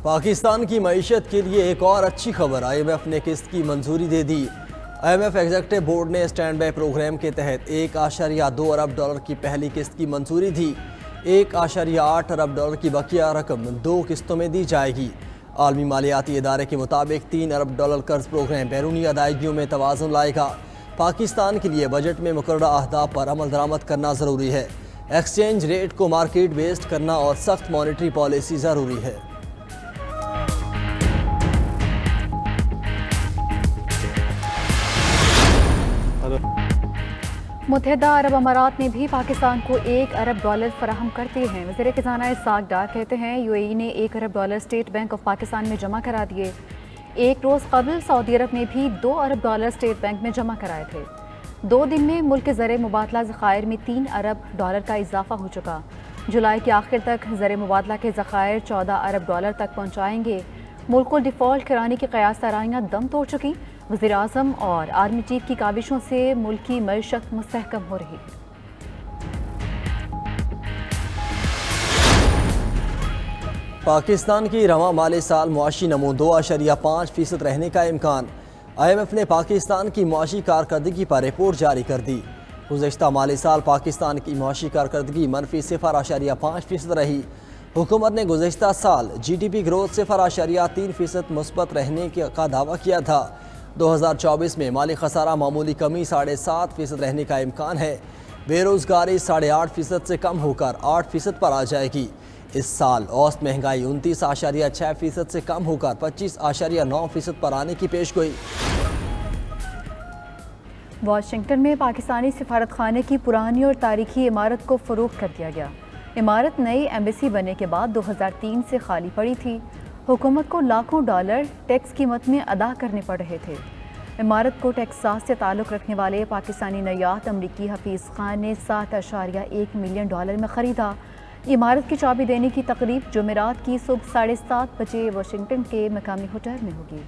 پاکستان کی معیشت کے لیے ایک اور اچھی خبر، آئی ایم ایف نے قسط کی منظوری دے دی۔ I M F executive board نے اسٹینڈ بائی پروگرام کے تحت $1.2 ارب کی پہلی قسط کی منظوری دی۔ $1.8 ارب کی بقیہ رقم 2 قسطوں میں دی جائے گی۔ عالمی مالیاتی ادارے کے مطابق $3 ارب قرض پروگرام بیرونی ادائیگیوں میں توازن لائے گا۔ پاکستان کے لیے بجٹ میں مقررہ اہداف پر عمل درآمد کرنا ضروری ہے۔ ایکسچینج ریٹ کو مارکیٹ بیسڈ کرنا اور سخت مانیٹری پالیسی ضروری ہے۔ متحدہ عرب امارات نے بھی پاکستان کو $1 ارب فراہم کر دیے ہیں۔ وزیر خزانہ اسحاق ڈار کہتے ہیں یو اے ای نے $1 ارب اسٹیٹ بینک آف پاکستان میں جمع کرا دیے۔ ایک روز قبل سعودی عرب نے بھی $2 ارب اسٹیٹ بینک میں جمع کرائے تھے۔ 2 دن میں ملک کے زر مبادلہ ذخائر میں $3 ارب کا اضافہ ہو چکا۔ جولائی کے آخر تک زر مبادلہ کے ذخائر $14 ارب تک پہنچائیں گے۔ ملک کو ڈیفالٹ کرانے کی قیاس آرائیاں دم توڑ چکی۔ وزیر اعظم اور آرمی چیف کی کاوشوں سے ملک کی معیشت مستحکم ہو رہی ہے۔ پاکستان کی رواں مالی سال معاشی نمو 2.5% رہنے کا امکان۔ آئی ایم ایف نے پاکستان کی معاشی کارکردگی پر رپورٹ جاری کر دی۔ گزشتہ مالی سال پاکستان کی معاشی کارکردگی منفی 0.5% رہی۔ حکومت نے گزشتہ سال جی ڈی پی گروتھ 0.3% مثبت رہنے کا دعویٰ کیا تھا۔ 2024 میں مالی خسارہ معمولی کمی 7.5% رہنے کا امکان ہے۔ بے روزگاری 8.5% سے کم ہو کر 8% پر آ جائے گی۔ اس سال اوسط مہنگائی 29.6% سے کم ہو کر 25.9% پر آنے کی پیش گوئی۔ واشنگٹن میں پاکستانی سفارت خانے کی پرانی اور تاریخی عمارت کو فروخت کر دیا گیا۔ عمارت نئی ایمبیسی بننے کے بعد 2003 سے خالی پڑی تھی۔ حکومت کو لاکھوں ڈالر ٹیکس قیمت میں ادا کرنے پڑ رہے تھے۔ عمارت کو ٹیکساس سے تعلق رکھنے والے پاکستانی نیات امریکی حفیظ خان نے $7.1 ملین میں خریدا۔ عمارت کی چابی دینے کی تقریب جمعرات کی صبح 7:30 بجے واشنگٹن کے مقامی ہوٹل میں ہوگی۔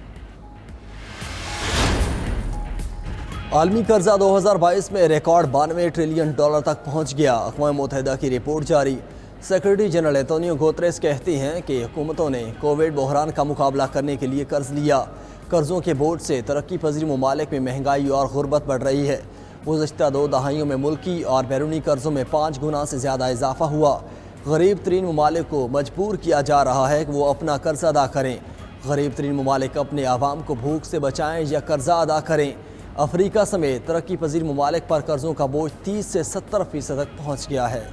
عالمی قرضہ 2022 میں ریکارڈ $92 ٹریلین تک پہنچ گیا۔ اقوام متحدہ کی رپورٹ جاری۔ سیکرٹری جنرل انتونیو گوتریس کہتے ہیں کہ حکومتوں نے کووڈ بحران کا مقابلہ کرنے کے لیے قرض لیا۔ قرضوں کے بوجھ سے ترقی پذیر ممالک میں مہنگائی اور غربت بڑھ رہی ہے۔ گزشتہ 2 دہائیوں میں ملکی اور بیرونی قرضوں میں 5 گنا سے زیادہ اضافہ ہوا۔ غریب ترین ممالک کو مجبور کیا جا رہا ہے کہ وہ اپنا قرض ادا کریں۔ غریب ترین ممالک اپنے عوام کو بھوک سے بچائیں یا قرضہ ادا کریں۔ افریقہ سمیت ترقی پذیر ممالک پر قرضوں کا بوجھ 30 سے 70% تک پہنچ گیا ہے۔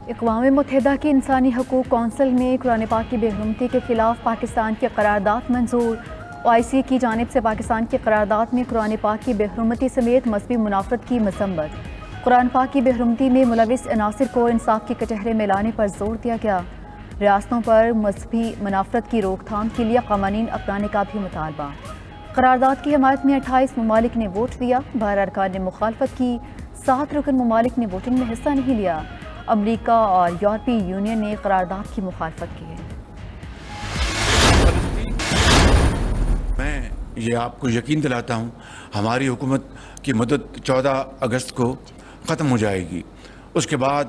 اقوام متحدہ کی انسانی حقوق کونسل میں قرآن پاک کی بے حرمتی کے خلاف پاکستان کی قرارداد منظور۔ OIC کی جانب سے پاکستان کی قرارداد میں قرآن پاک کی بے حرمتی سمیت مذہبی منافرت کی مذمت۔ قرآن پاک کی بے حرمتی میں ملوث عناصر کو انصاف کے کٹہرے میں لانے پر زور دیا گیا۔ ریاستوں پر مذہبی منافرت کی روک تھام کے لیے قوانین اپنانے کا بھی مطالبہ۔ قرارداد کی حمایت میں 28 ممالک نے ووٹ دیا۔ 12 ارکان نے مخالفت کی۔ 7 رکن ممالک نے ووٹنگ میں حصہ نہیں لیا۔ امریکہ اور یورپی یونین نے قرارداد کی مخالفت کی ہے۔ میں یہ آپ کو یقین دلاتا ہوں ہماری حکومت کی مدت 14 اگست کو ختم ہو جائے گی۔ اس کے بعد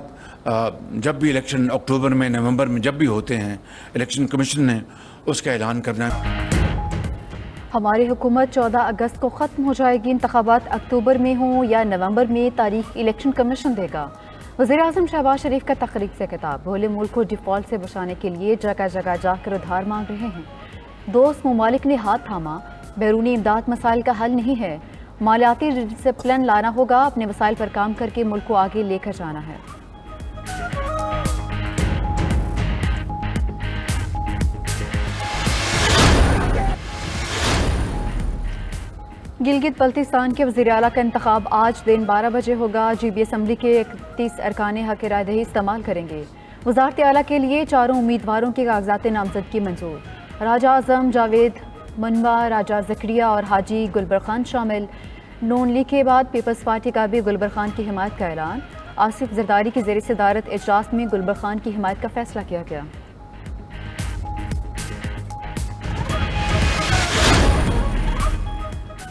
جب بھی الیکشن اکتوبر میں نومبر میں جب بھی ہوتے ہیں الیکشن کمیشن نے اس کا اعلان کرنا ہے۔ ہماری حکومت 14 اگست کو ختم ہو جائے گی۔ انتخابات اکتوبر میں ہوں یا نومبر میں تاریخ الیکشن کمیشن دے گا۔ وزیر اعظم شہباز شریف کا تقریب سے خطاب۔ بھولے ملک کو ڈیفالٹ سے بچانے کے لیے جگہ جگہ جا کر ادھار مانگ رہے ہیں۔ دوست ممالک نے ہاتھ تھاما۔ بیرونی امداد مسائل کا حل نہیں ہے۔ مالیاتی ڈسپلن لانا ہوگا۔ اپنے وسائل پر کام کر کے ملک کو آگے لے کر جانا ہے۔ گلگت بلتستان کے وزیر اعلیٰ کا انتخاب آج دن 12 بجے ہوگا۔ جی بی اسمبلی کے 31 ارکان حق رائے دہی استعمال کریں گے۔ وزارت اعلیٰ کے لیے 4 امیدواروں کے کاغذات نامزدگی منظور۔ راجہ اعظم جاوید منوا، راجہ زکریہ اور حاجی گلبر خان شامل۔ نون لیگ کے بعد پیپلز پارٹی کا بھی گلبر خان کی حمایت کا اعلان۔ آصف زرداری کی زیر صدارت اجلاس میں گلبر خان کی حمایت کا فیصلہ کیا گیا۔